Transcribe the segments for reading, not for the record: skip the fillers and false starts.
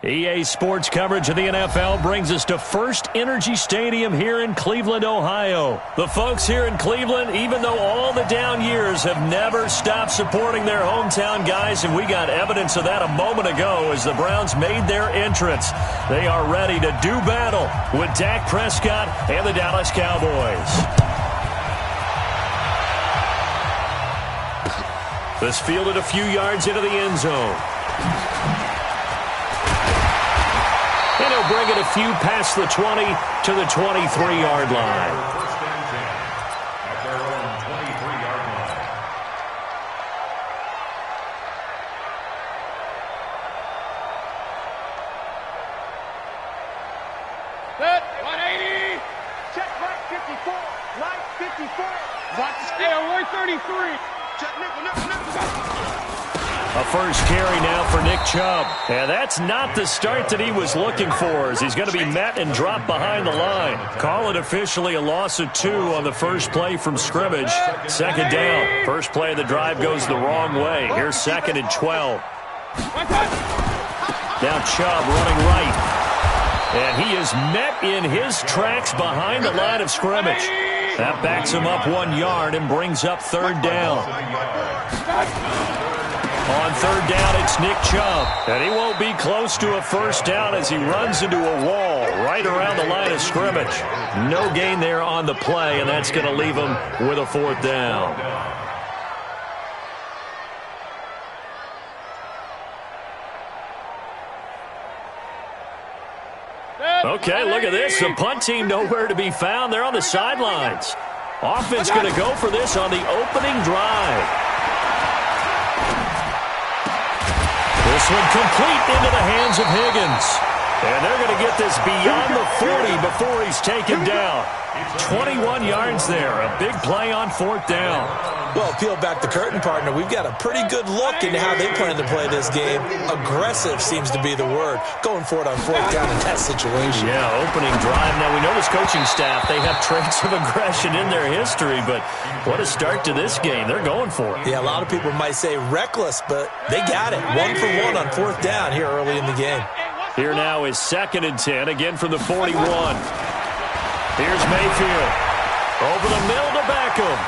EA Sports coverage of the NFL brings us to First Energy Stadium here in Cleveland, Ohio. The folks here in Cleveland, even though all the down years, have never stopped supporting their hometown guys, and we got evidence of that a moment ago as the Browns made their entrance. They are ready to do battle with Dak Prescott and the Dallas Cowboys. This fielded a few yards into the end zone. And he'll bring it a few past the 20 to the 23-yard line. First and 10 at their own 23-yard line. Set, 180. Check right 54. Right 54. Watch the scale, 133. Check nickel. A first carry now for Nick Chubb. And that's not the start that he was looking for, as he's going to be met and dropped behind the line. Call it officially a loss of 2 on the first play from scrimmage. Second down. First play of the drive goes the wrong way. Here's 2nd and 12. Now Chubb running right. And he is met in his tracks behind the line of scrimmage. That backs him up 1 yard and brings up 3rd down. On 3rd down, it's Nick Chubb. And he won't be close to a first down as he runs into a wall right around the line of scrimmage. No gain there on the play, and that's going to leave him with a 4th down. Okay, look at this. The punt team nowhere to be found. They're on the sidelines. Offense going to go for this on the opening drive. This one complete into the hands of Higgins. And they're going to get this beyond the 40 before he's taken down. 21 yards there. A big play on 4th down. Well, peel back the curtain, partner. We've got a pretty good look into how they plan to play this game. Aggressive seems to be the word. Going for it on 4th down in that situation. Yeah, opening drive. Now, we know this coaching staff, they have traits of aggression in their history, but what a start to this game. They're going for it. Yeah, a lot of people might say reckless, but they got it. 1 for 1 on 4th down here early in the game. Here now is 2nd and 10, again from the 41. Here's Mayfield. Over the middle to Beckham.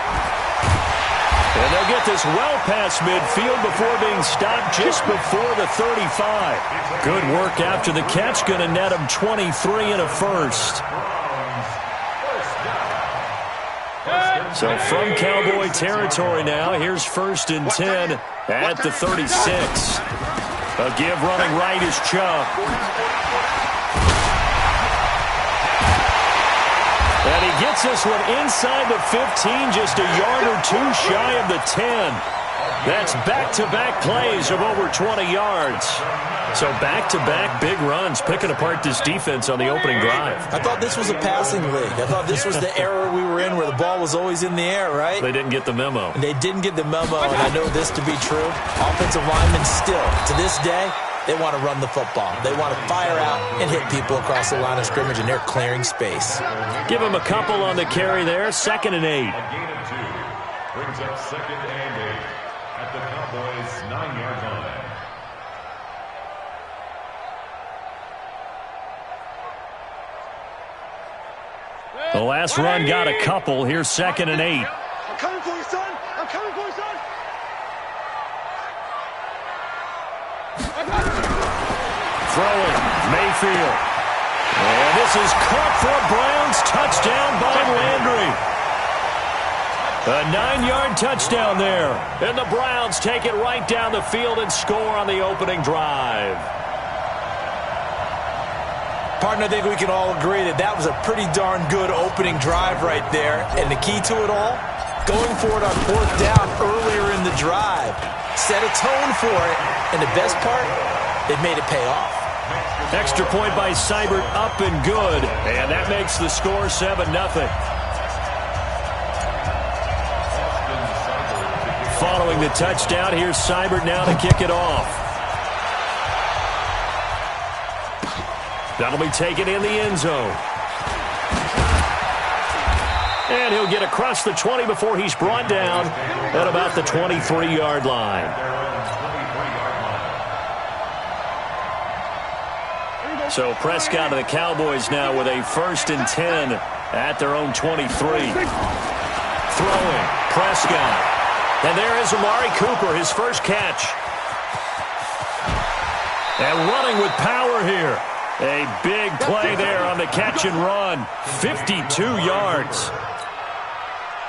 And they'll get this well past midfield before being stopped just before the 35. Good work after the catch. Going to net him 23 and a first. So from Cowboy territory now, here's 1st and 10 at the 36. A give running right is Chubb. And he gets this one inside the 15, just a yard or 2 shy of the 10. That's back-to-back plays of over 20 yards. So back-to-back big runs, picking apart this defense on the opening drive. I thought this was a passing league. I thought this was the era we were in where the ball was always in the air, right? They didn't get the memo. They didn't get the memo, and I know this to be true. Offensive linemen still, to this day, they want to run the football. They want to fire out and hit people across the line of scrimmage, and they're clearing space. Give him a couple on the carry there. 2nd and 8. A gain of 2 brings up 2nd and 8 at the Cowboys' 9-yard line. The last run got a couple. Here's 2nd and 8. I'm coming for you, son. I'm coming for you, son. Throwing, Mayfield. And this is caught for a Browns touchdown by Landry. A 9-yard touchdown there. And the Browns take it right down the field and score on the opening drive. Partner, I think we can all agree that that was a pretty darn good opening drive right there. And the key to it all, going for it on 4th down earlier in the drive. Set a tone for it. And the best part, they've made it pay off. Extra point by Seibert, up and good. And that makes the score 7-0. Following the touchdown, here's Seibert now to kick it off. That'll be taken in the end zone. And he'll get across the 20 before he's brought down at about the 23-yard line. So Prescott and the Cowboys now with a 1st and 10 at their own 23. Throwing, Prescott. And there is Amari Cooper, his first catch. And running with power here. A big play there on the catch and run. 52 yards.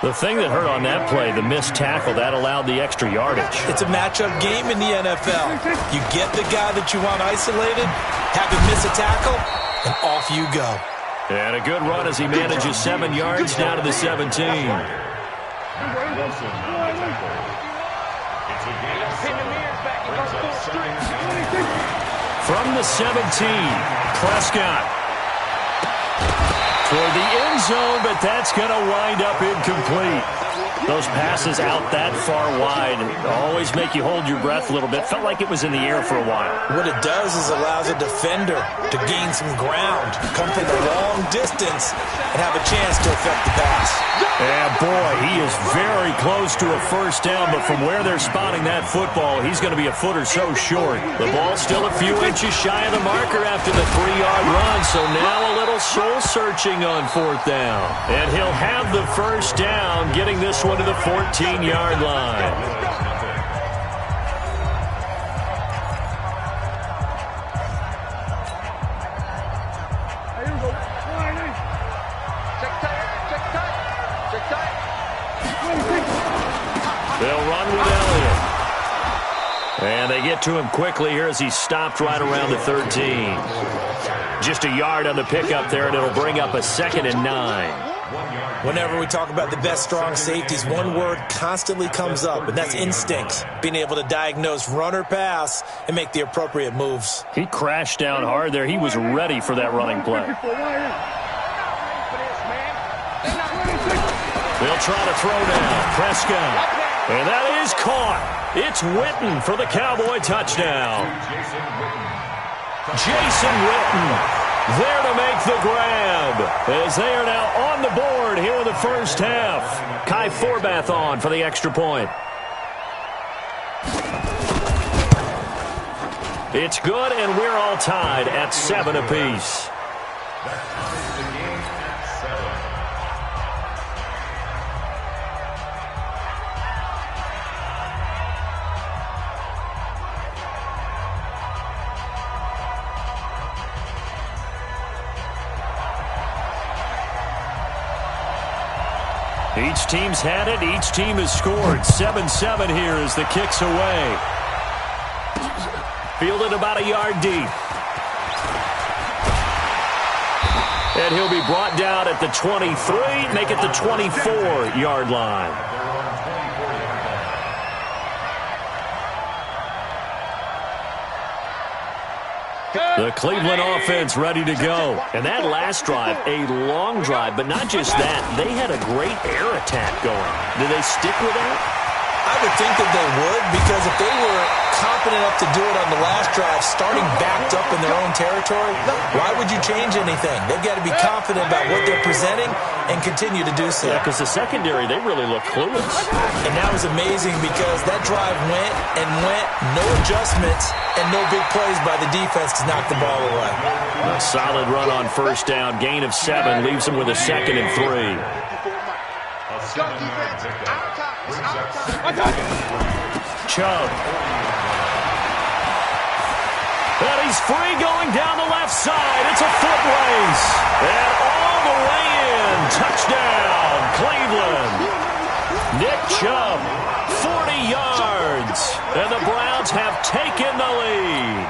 The thing that hurt on that play, the missed tackle, that allowed the extra yardage. It's a matchup game in the NFL. You get the guy that you want isolated, have him miss a tackle, and off you go. And a good run as he manages 7 yards down to the 17. From the 17, Prescott. Toward the end zone, but that's going to wind up incomplete. Those passes out that far wide always make you hold your breath a little bit. Felt like it was in the air for a while. What it does is allows a defender to gain some ground, come from a long distance, and have a chance to affect the pass. Yeah, boy, he is very close to a first down, but from where they're spotting that football, he's going to be a foot or so short. The ball's still a few inches shy of the marker after the 3-yard run, so now a little soul-searching on 4th down. And he'll have the first down, getting this one to the 14-yard line. They'll run with Elliott. And they get to him quickly here as he stopped right around the 13. Just a yard on the pickup there, and it'll bring up a 2nd and 9. Whenever we talk about the best strong safeties, one word constantly comes up, and that's instincts. Being able to diagnose run or pass and make the appropriate moves. He crashed down hard there. He was ready for that running play. They'll try to throw down. Prescott. And that is caught. It's Witten for the Cowboy touchdown. Jason Witten there to make the grab as they are now on the board here in the first half. Kai Forbath on for the extra point. It's good, and we're all tied at 7 apiece. Each team's had it. Each team has scored. 7-7 here as the kick's away. Fielded about a yard deep. And he'll be brought down at the 23, make it the 24-yard line. The Cleveland offense ready to go. And that last drive, a long drive, but not just that. They had a great air attack going. Did they stick with that? I would think that they would, because if they were confident enough to do it on the last drive, starting backed up in their own territory, why would you change anything? They've got to be confident about what they're presenting and continue to do so. Yeah, because the secondary, they really look clueless. And that was amazing because that drive went and went, no adjustments, and no big plays by the defense to knock the ball away. A solid run on first down, gain of 7, leaves them with a 2nd and 3. Chubb. And he's free going down the left side. It's a foot race. And all the way in. Touchdown, Cleveland. Nick Chubb, 40 yards. And the Browns have taken the lead.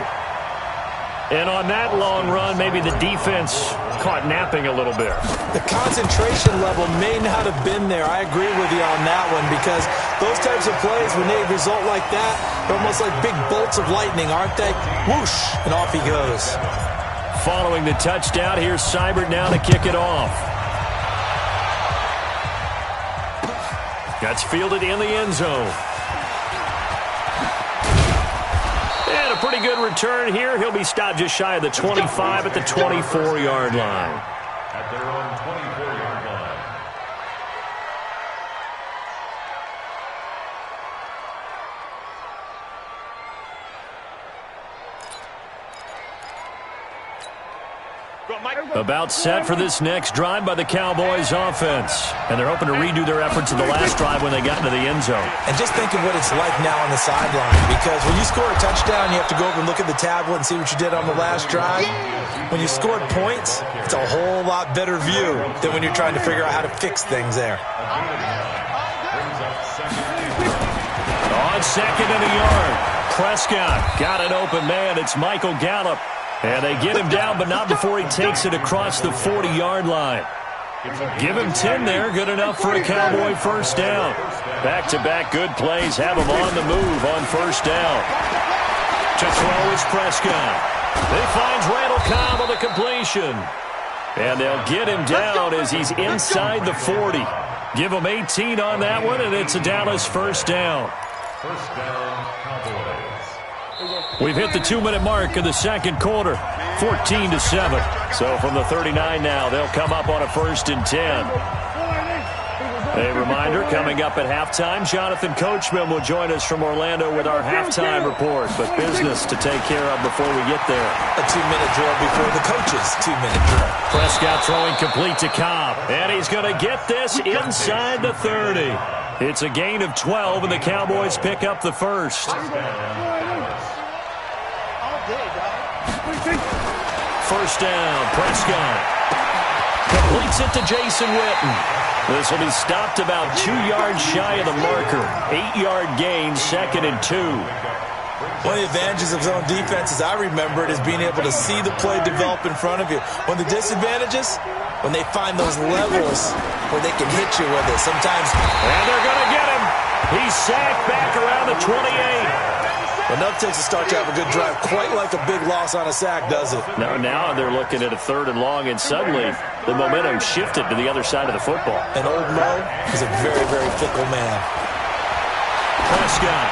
And on that long run, maybe the defense caught napping a little bit. The concentration level may not have been there. I agree with you on that one, because those types of plays, when they result like that, they're almost like big bolts of lightning, aren't they? Whoosh, and off he goes. Following the touchdown, here's Seibert now to kick it off. That's fielded in the end zone. And a pretty good return here. He'll be stopped just shy of the 25 at the 24-yard line. At their own 24-yard line. About set for this next drive by the Cowboys offense. And they're hoping to redo their efforts in the last drive when they got into the end zone. And just think of what it's like now on the sideline, because when you score a touchdown, you have to go over and look at the tablet and see what you did on the last drive. When you scored points, it's a whole lot better view than when you're trying to figure out how to fix things there. On second and a yard, Prescott got an open man. It's Michael Gallup. And they get him down, but not before he takes it across the 40-yard line. Give him 10 there, good enough for a Cowboy first down. Back-to-back good plays have him on the move on first down. To throw is Prescott. He finds Randall Cobb on the completion. And they'll get him down as he's inside the 40. Give him 18 on that one, and it's a Dallas first down. First down, Cowboys. We've hit the 2-minute mark in the second quarter, 14-7. So from the 39 now, they'll come up on a 1st and 10. A reminder, coming up at halftime, Jonathan Coachman will join us from Orlando with our halftime report. But business to take care of before we get there. A 2-minute drill before the coach's 2-minute drill. Prescott throwing complete to Cobb. And he's going to get this inside the 30. It's a gain of 12, and the Cowboys pick up the first. First down, Prescott. Completes it to Jason Witten. This will be stopped about 2 yards shy of the marker. 8-yard gain, 2nd and 2. One of the advantages of zone defense, as I remember it, is being able to see the play develop in front of you. One of the disadvantages, when they find those levels where they can hit you with it. Sometimes, and they're going to get him. He's sacked back around the 28. Enough takes to start to have a good drive. Quite like a big loss on a sack, does it? Now they're looking at a 3rd and long, and suddenly the momentum shifted to the other side of the football. And old Mo is a very, very fickle man. Prescott.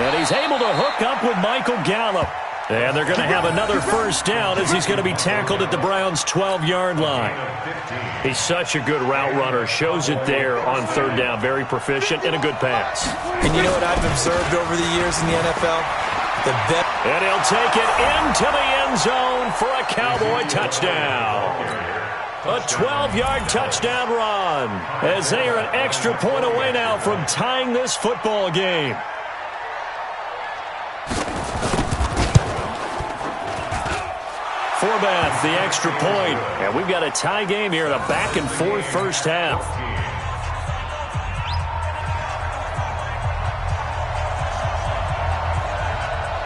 And he's able to hook up with Michael Gallup. And they're going to have another first down as he's going to be tackled at the Browns' 12-yard line. He's such a good route runner. Shows it there on 3rd down. Very proficient and a good pass. And you know what I've observed over the years in the NFL? And he'll take it into the end zone for a Cowboy touchdown. A 12-yard touchdown run as they are an extra point away now from tying this football game. Forbath, the extra point. And we've got a tie game here in a back-and-forth first half.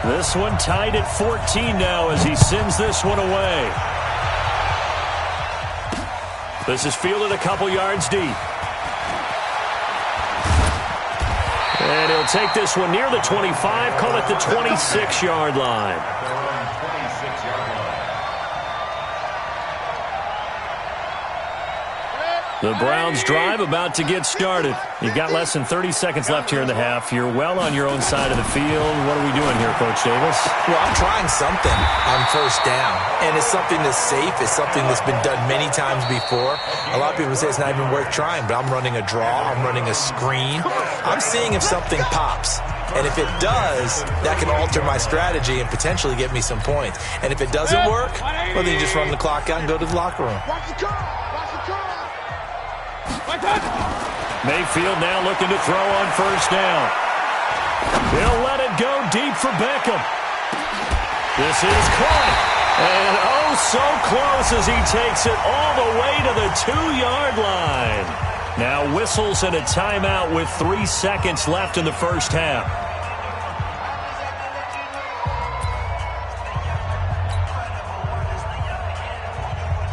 This one tied at 14 now as he sends this one away. This is fielded a couple yards deep. And he'll take this one near the 25, call it the 26-yard line. The Browns drive about to get started. You've got less than 30 seconds left here in the half. You're well on your own side of the field. What are we doing here, Coach Davis? Well, I'm trying something on first down. And it's something that's safe. It's something that's been done many times before. A lot of people say it's not even worth trying, but I'm running a draw. I'm running a screen. I'm seeing if something pops. And if it does, that can alter my strategy and potentially get me some points. And if it doesn't work, well, then you just run the clock out and go to the locker room. Mayfield now looking to throw on first down. He'll let it go deep for Beckham. This is caught. And oh, so close as he takes it all the way to the 2-yard line. Now whistles and a timeout with 3 seconds left in the first half.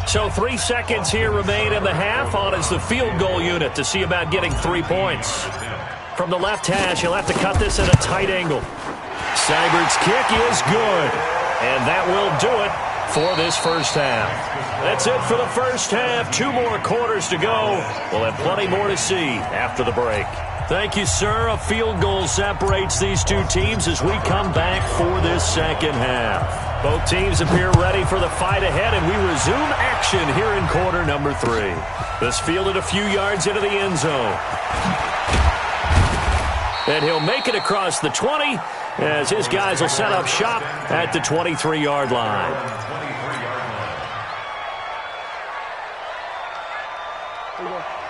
So 3 seconds here remain in the half. On is the field goal unit to see about getting 3 points. From the left hash, he'll have to cut this at a tight angle. Seibert's kick is good. And that will do it for this first half. That's it for the first half. 2 more quarters to go. We'll have plenty more to see after the break. Thank you, sir. A field goal separates these two teams as we come back for this second half. Both teams appear ready for the fight ahead, and we resume action here in quarter number 3. This fielded a few yards into the end zone. And he'll make it across the 20 as his guys will set up shop at the 23-yard line.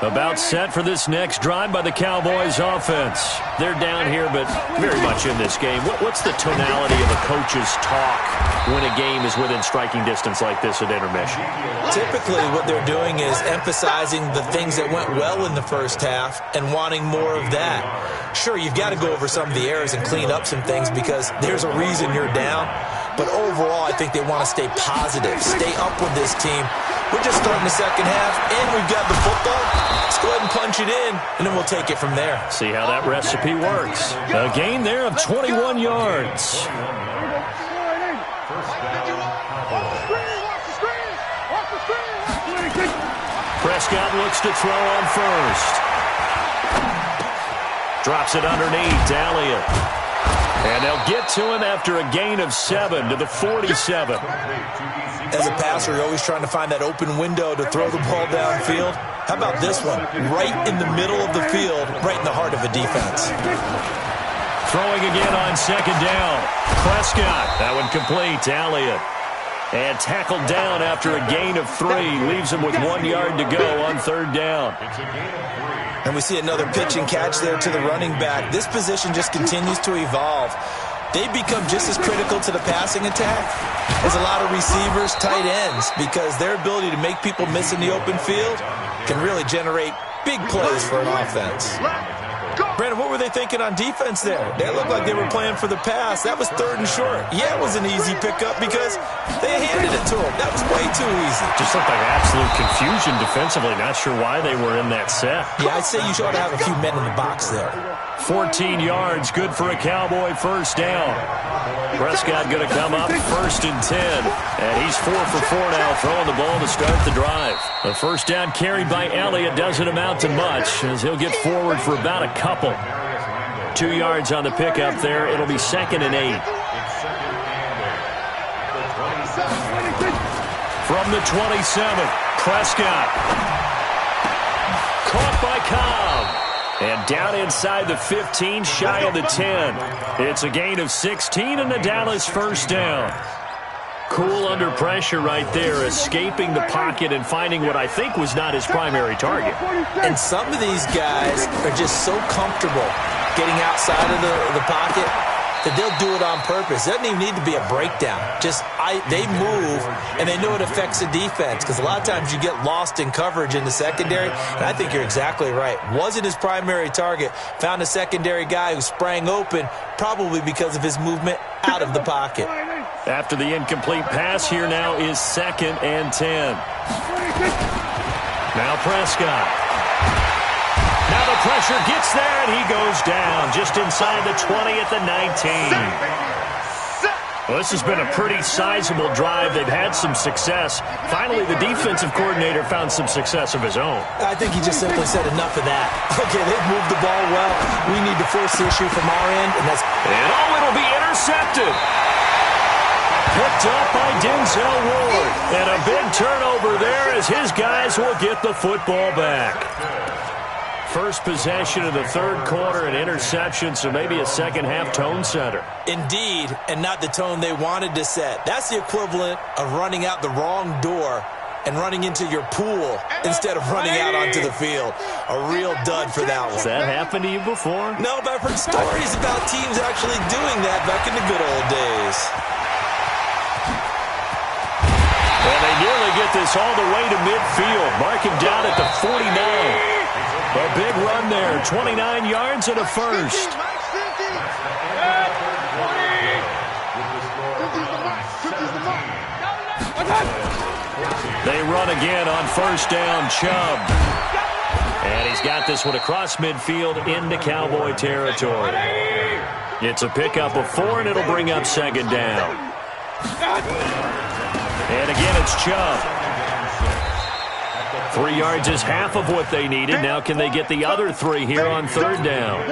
About set for this next drive by the Cowboys offense. They're down here, but very much in this game. What's the tonality of a coach's talk when a game is within striking distance like this at intermission? Typically, what they're doing is emphasizing the things that went well in the first half and wanting more of that. Sure, you've got to go over some of the errors and clean up some things because there's a reason you're down. But overall, I think they want to stay positive, stay up with this team. We're just starting the second half, and we've got the football. Let's go ahead and punch it in, and then we'll take it from there. See how that recipe works. A gain there of 21 yards. Prescott looks to throw on first. Drops it underneath. Elliott. And they'll get to him after a gain of 7 to the 47. As a passer, you're always trying to find that open window to throw the ball downfield. How about this one? Right in the middle of the field, right in the heart of a defense. Throwing again on second down. Prescott. That one complete to Elliott. And tackled down after a gain of 3. Leaves him with 1 yard to go on third down. And we see another pitch and catch there to the running back. This position just continues to evolve. They become just as critical to the passing attack as a lot of receivers, tight ends, because their ability to make people miss in the open field can really generate big plays for an offense. Brandon, what were they thinking on defense there? They looked like they were playing for the pass. That was 3rd and short. Yeah, it was an easy pickup because they handed it to them. That was way too easy. Just looked like absolute confusion defensively. Not sure why they were in that set. Yeah, I'd say you should have a few men in the box there. 14 yards, good for a Cowboy first down. Prescott going to come up 1st and 10. And he's 4 for 4 now, throwing the ball to start the drive. The first down carried by Elliott doesn't amount to much as he'll get forward for about a couple. 2 yards on the pickup there. It'll be 2nd and 8. From the 27, Prescott. Caught by Cobb. And down inside the 15, shy of the 10. It's a gain of 16 and the Dallas first down. Cool under pressure right there, escaping the pocket and finding what I think was not his primary target. And some of these guys are just so comfortable getting outside of the pocket that they'll do it on purpose. It doesn't even need to be a breakdown. They move, and they know it affects the defense because a lot of times you get lost in coverage in the secondary, and I think you're exactly right. Wasn't his primary target. Found a secondary guy who sprang open, probably because of his movement out of the pocket. After the incomplete pass, here now is 2nd and 10. Now Prescott. Now the pressure gets there, and he goes down just inside the 20 at the 19. Well, this has been a pretty sizable drive. They've had some success. Finally, the defensive coordinator found some success of his own. I think he just simply said enough of that. Okay, they've moved the ball well. We need to force the issue from our end, and that's... And it'll be intercepted. Picked up by Denzel Ward. And a big turnover there as his guys will get the football back. First possession of the third quarter, an interception, so maybe a second-half tone setter. Indeed, and not the tone they wanted to set. That's the equivalent of running out the wrong door and running into your pool instead of running out onto the field. A real dud for that one. Has that happened to you before? No, but I've heard stories about teams actually doing that back in the good old days. And they nearly get this all the way to midfield. Mark him down at the 49. A big run there, 29 yards and a first. They run again on first down, Chubb. And he's got this one across midfield into Cowboy territory. It's a pickup of 4, and it'll bring up second down. And again, it's Chubb. 3 yards is half of what they needed. Now can they get the other 3 here on third down?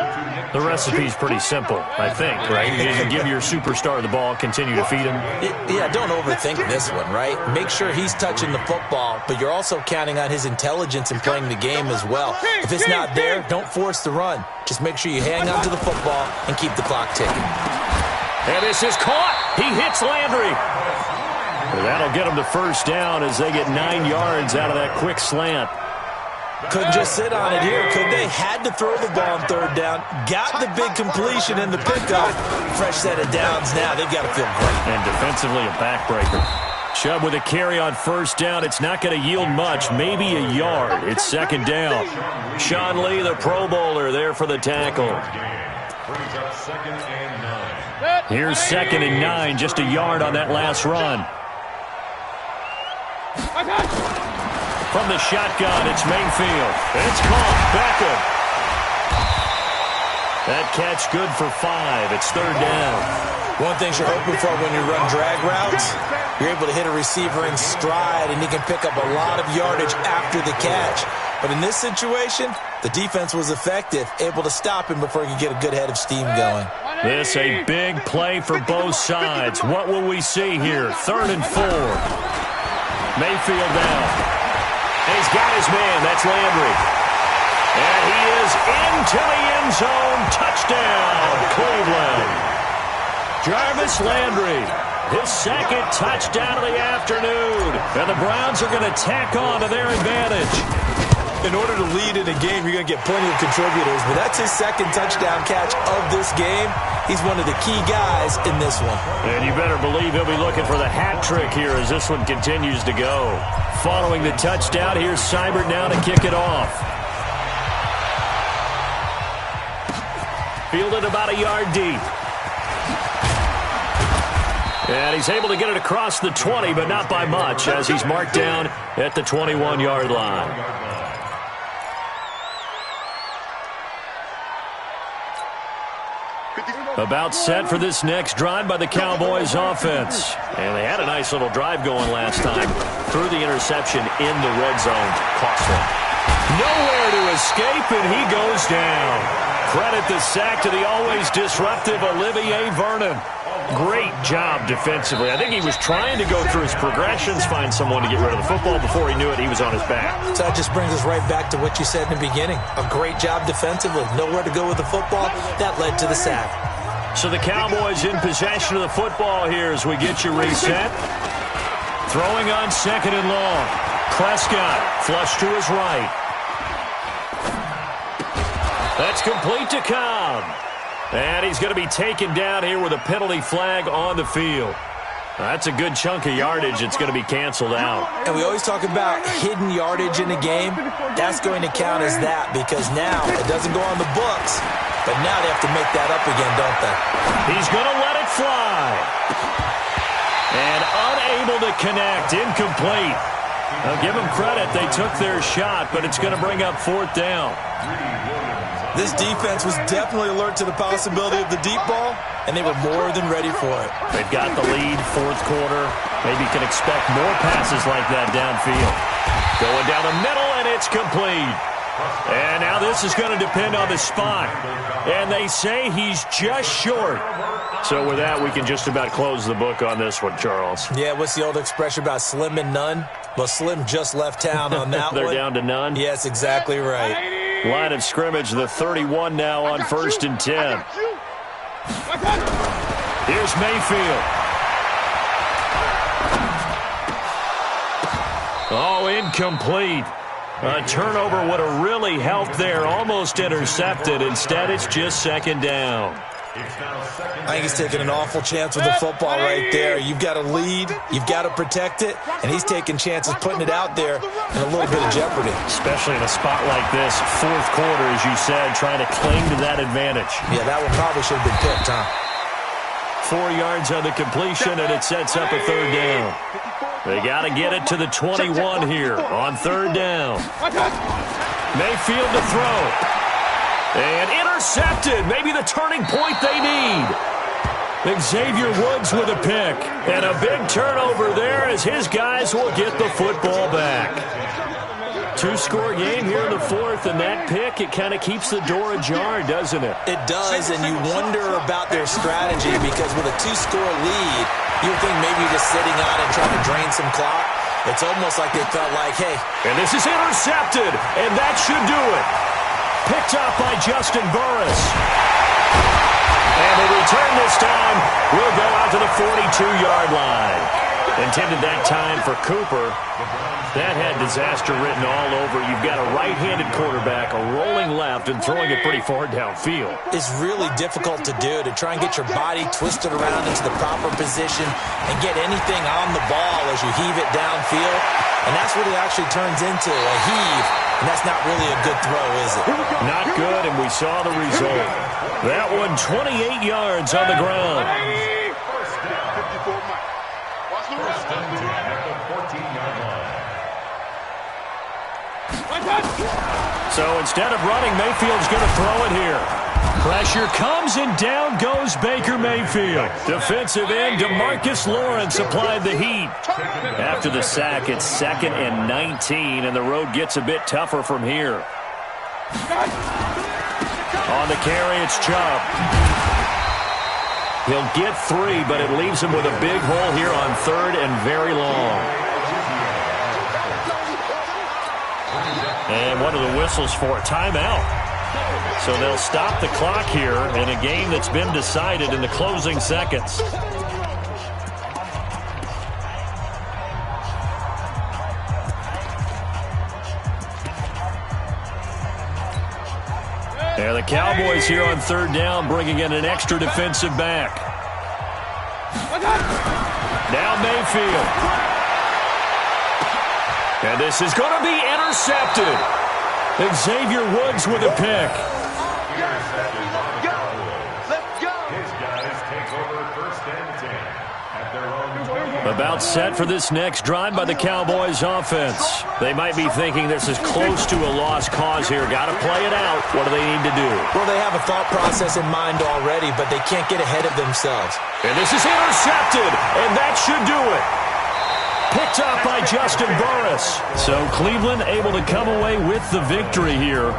The recipe's pretty simple, I think, right? You give your superstar the ball, continue to feed him. Yeah, don't overthink this one, right? Make sure he's touching the football, but you're also counting on his intelligence in playing the game as well. If it's not there, don't force the run. Just make sure you hang on to the football and keep the clock ticking. And this is caught. He hits Landry. That'll get them the first down as they get 9 yards out of that quick slant. Couldn't just sit on it here, could they? Had to throw the ball on third down. Got the big completion in the pickup. Fresh set of downs now. They've got to feel great. And defensively, a backbreaker. Chubb with a carry on first down. It's not going to yield much, maybe a yard. It's second down. Sean Lee, the Pro Bowler, there for the tackle. Here's 2nd and 9, just a yard on that last run. From the shotgun, it's Mayfield. It's caught. Beckham. That catch good for 5. It's third down. One thing you're hoping for when you run drag routes, you're able to hit a receiver in stride, and he can pick up a lot of yardage after the catch. But in this situation, the defense was effective, able to stop him before he could get a good head of steam going. This a big play for both sides. What will we see here? 3rd and 4. Mayfield down. And he's got his man. That's Landry. And he is into the end zone. Touchdown, Cleveland. Jarvis Landry, his 2nd touchdown of the afternoon. And the Browns are going to tack on to their advantage. In order to lead in a game, you're going to get plenty of contributors, but that's his 2nd touchdown catch of this game. He's one of the key guys in this one. And you better believe he'll be looking for the hat trick here as this one continues to go. Following the touchdown, here's Seibert now to kick it off. Fielded about a yard deep. And he's able to get it across the 20, but not by much, as he's marked down at the 21-yard line. About set for this next drive by the Cowboys offense. And they had a nice little drive going last time. Threw the interception in the red zone. Cost them. Nowhere to escape, and he goes down. Credit the sack to the always disruptive Olivier Vernon. Great job defensively. I think he was trying to go through his progressions, find someone to get rid of the football. Before he knew it, he was on his back. So that just brings us right back to what you said in the beginning. A great job defensively. Nowhere to go with the football. That led to the sack. So the Cowboys in possession of the football here as we get you reset. Throwing on 2nd and long. Prescott flush to his right. That's complete to Cobb. And he's going to be taken down here with a penalty flag on the field. That's a good chunk of yardage. It's going to be canceled out. And we always talk about hidden yardage in a game. That's going to count as that because now it doesn't go on the books. But now they have to make that up again, don't they? He's going to let it fly. And unable to connect. Incomplete. Now give them credit. They took their shot, but it's going to bring up 4th down. This defense was definitely alert to the possibility of the deep ball, and they were more than ready for it. They've got the lead, 4th quarter. Maybe can expect more passes like that downfield. Going down the middle, and it's complete. And now this is going to depend on the spot. And they say he's just short. So with that, we can just about close the book on this one, Charles. Yeah, what's the old expression about slim and none? Well, Slim just left town on that They're one. down to none? Yes, exactly right. Line of scrimmage, the 31 now on 1st and 10. Here's Mayfield. Oh, incomplete. A turnover would have really helped there. Almost intercepted. Instead, it's just 2nd down. I think he's taking an awful chance with the football right there. You've got to lead. You've got to protect it. And he's taking chances, putting it out there in a little bit of jeopardy. Especially in a spot like this, 4th quarter, as you said, trying to cling to that advantage. Yeah, that one probably should have been picked, huh? 4 yards on the completion, and it sets up a 3rd down. They got to get it to the 21 here on 3rd down. Mayfield to throw. And intercepted. Maybe the turning point they need. Xavier Woods with a pick. And a big turnover there as his guys will get the football back. 2-score game here in the 4th, and that pick, it kind of keeps the door ajar, doesn't it? It does, and you wonder about their strategy because with a 2-score lead, you would think maybe you're just sitting on it trying to drain some clock. It's almost like they felt like, hey. And this is intercepted, and that should do it. Picked up by Justin Burris. And the return this time will go out to the 42-yard line. Intended that time for Cooper. That had disaster written all over. You've got a right-handed quarterback, a rolling left, and throwing it pretty far downfield. It's really difficult to do, to try and get your body twisted around into the proper position and get anything on the ball as you heave it downfield. And that's what it actually turns into, a heave. And that's not really a good throw, is it? Not good, and we saw the result. That one 28 yards on the ground. First down, 54 Mike. First and 10 at the 14-yard line. So instead of running, Mayfield's going to throw it here. Pressure comes, and down goes Baker Mayfield. Defensive end DeMarcus Lawrence applied the heat. After the sack, it's 2nd and 19, and the road gets a bit tougher from here. On the carry, it's Chubb. He'll get 3, but it leaves him with a big hole here on 3rd and very long. And one of the whistles for a timeout. So they'll stop the clock here in a game that's been decided in the closing seconds. And the Cowboys here on 3rd down, bringing in an extra defensive back. Now Mayfield. And this is going to be intercepted. Xavier Woods with a pick. His guys take over 1st and 10 at their own 20. About set for this next drive by the Cowboys offense. They might be thinking this is close to a lost cause here. Got to play it out. What do they need to do? Well, they have a thought process in mind already, but they can't get ahead of themselves. And this is intercepted, and that should do it. Picked up by Justin Burris. So Cleveland able to come away with the victory here.